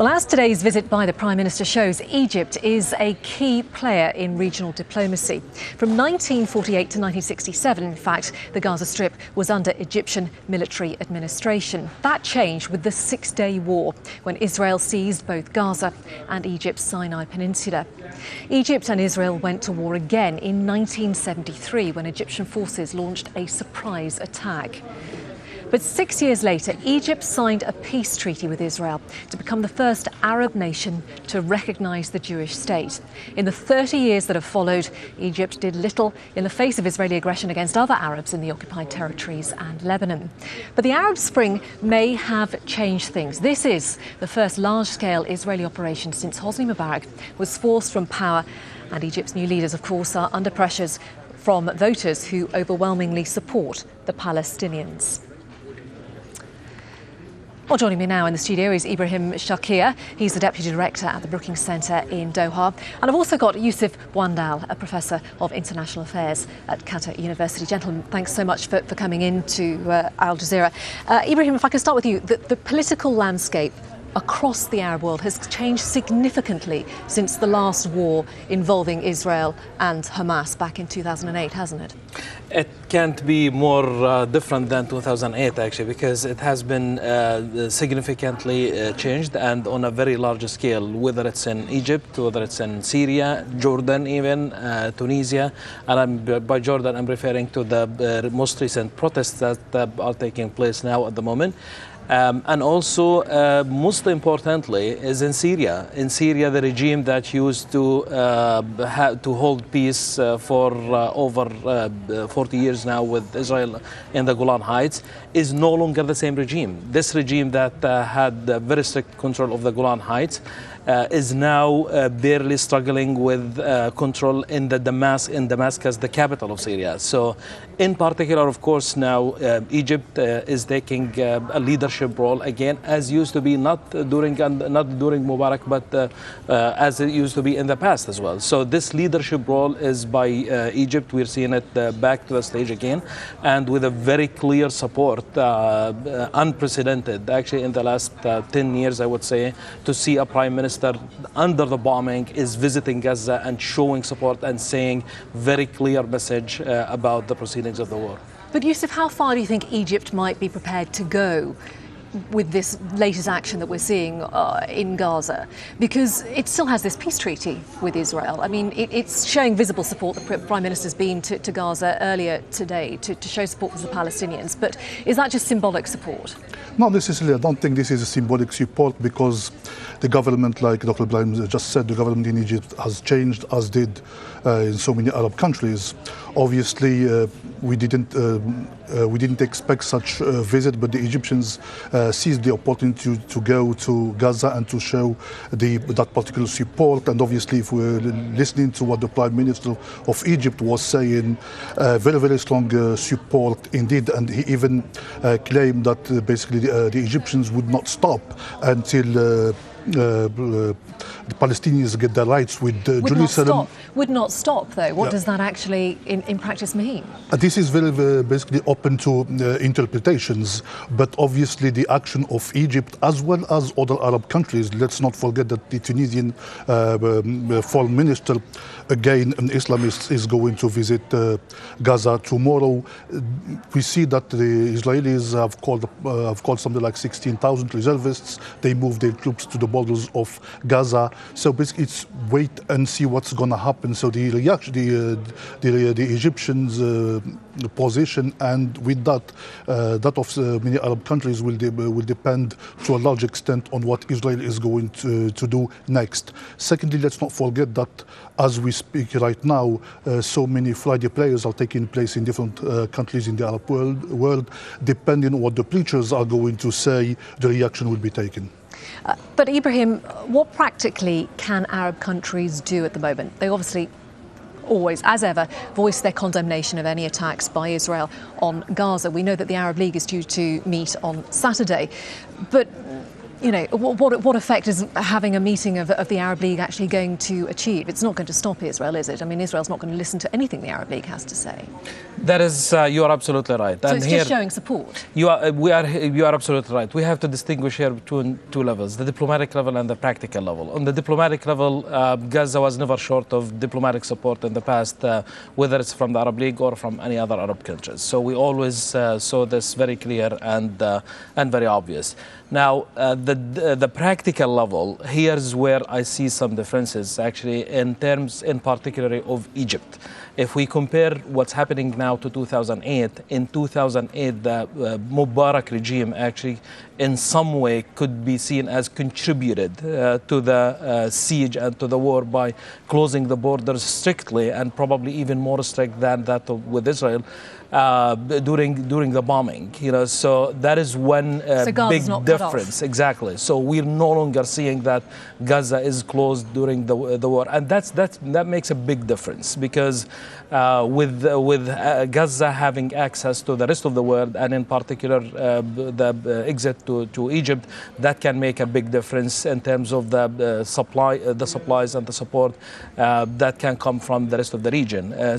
Well, as today's visit by the Prime Minister shows, Egypt is a key player in regional diplomacy. From 1948 to 1967, in fact, the Gaza Strip was under Egyptian military administration. That changed with the Six-Day War, when Israel seized both Gaza and Egypt's Sinai Peninsula. Egypt and Israel went to war again in 1973, when Egyptian forces launched a surprise attack. But 6 years later, Egypt signed a peace treaty with Israel to become the first Arab nation to recognise the Jewish state. In the 30 years that have followed, Egypt did little in the face of Israeli aggression against other Arabs in the occupied territories and Lebanon. But the Arab Spring may have changed things. This is the first large-scale Israeli operation since Hosni Mubarak was forced from power, and Egypt's new leaders, of course, are under pressures from voters who overwhelmingly support the Palestinians. Well, joining me now in the studio is Ibrahim Sharqieh. He's the Deputy Director at the Brookings Centre in Doha. And I've also got Youcef Bouandel, a Professor of International Affairs at Qatar University. Gentlemen, thanks so much for coming in to Al Jazeera. Ibrahim, if I can start with you, the political landscape across the Arab world has changed significantly since the last war involving Israel and Hamas back in 2008, hasn't it? It can't be more different than 2008, actually, because it has been significantly changed, and on a very large scale, whether it's in Egypt, whether it's in Syria, Jordan even, Tunisia. And by Jordan, I'm referring to the most recent protests that are taking place now at the moment. And also, most importantly, is in Syria. In Syria, the regime that used to hold peace for over 40 years now with Israel in the Golan Heights is no longer the same regime. This regime that had very strict control of the Golan Heights is now barely struggling with control in Damascus, the capital of Syria. So, in particular, of course, now Egypt is taking a leadership role again, as used to be not during Mubarak, but as it used to be in the past as well. So this leadership role is by Egypt. We're seeing it back to the stage again, and with a very clear support, unprecedented actually in the last 10 years, I would say, to see a prime minister under the bombing is visiting Gaza and showing support and saying very clear message about the proceedings of the war. But Youcef, how far do you think Egypt might be prepared to go with this latest action that we're seeing in Gaza? Because it still has this peace treaty with Israel. I mean, it's showing visible support. The Prime Minister's been to Gaza earlier today to show support for the Palestinians. But is that just symbolic support? Not necessarily. I don't think this is a symbolic support, because the government, like Dr. Ibrahim just said, the government in Egypt has changed, as did in so many Arab countries. Obviously, we didn't expect such a visit, but the Egyptians seized the opportunity to go to Gaza and to show that particular support. And obviously, if we're listening to what the Prime Minister of Egypt was saying, very, very strong support indeed. And he even claimed that basically the Egyptians would not stop until the Palestinians get their rights with Jerusalem. Would not stop, though. What does that actually, in practice, mean? This is very basically open to interpretations, but obviously the action of Egypt, as well as other Arab countries, let's not forget that the Tunisian foreign minister, again an Islamist, is going to visit Gaza tomorrow. We see that the Israelis have called something like 16,000 reservists. They moved their troops to the borders of Gaza. So basically, it's wait and see what's going to happen. So the reaction, the Egyptians' position, and with that, that of many Arab countries will depend to a large extent on what Israel is going to do next. Secondly, let's not forget that as we speak right now, so many Friday prayers are taking place in different countries in the Arab world. Depending on what the preachers are going to say, the reaction will be taken. But Ibrahim, what practically can Arab countries do at the moment? They obviously always, as ever, voice their condemnation of any attacks by Israel on Gaza. We know that the Arab League is due to meet on Saturday. But, you know, what effect is having a meeting of the Arab League actually going to achieve? It's not going to stop Israel, is it? I mean, Israel's not going to listen to anything the Arab League has to say. That is, you are absolutely right. So and it's here, just showing support. you are absolutely right. We have to distinguish here between two levels: the diplomatic level and the practical level. On the diplomatic level, Gaza was never short of diplomatic support in the past, whether it's from the Arab League or from any other Arab countries. So we always saw this very clear and very obvious. Now, the practical level, here's where I see some differences actually in terms, in particular, of Egypt. If we compare what's happening now to 2008, in 2008, the Mubarak regime actually in some way could be seen as contributed to the siege and to the war by closing the borders strictly and probably even more strict than that with Israel during the bombing. So that is one big difference. Exactly. So we're no longer seeing that Gaza is closed during the war, and that makes a big difference because with Gaza having access to the rest of the world, and in particular the exit to Egypt, that can make a big difference in terms of the supplies and the support that can come from the rest of the region.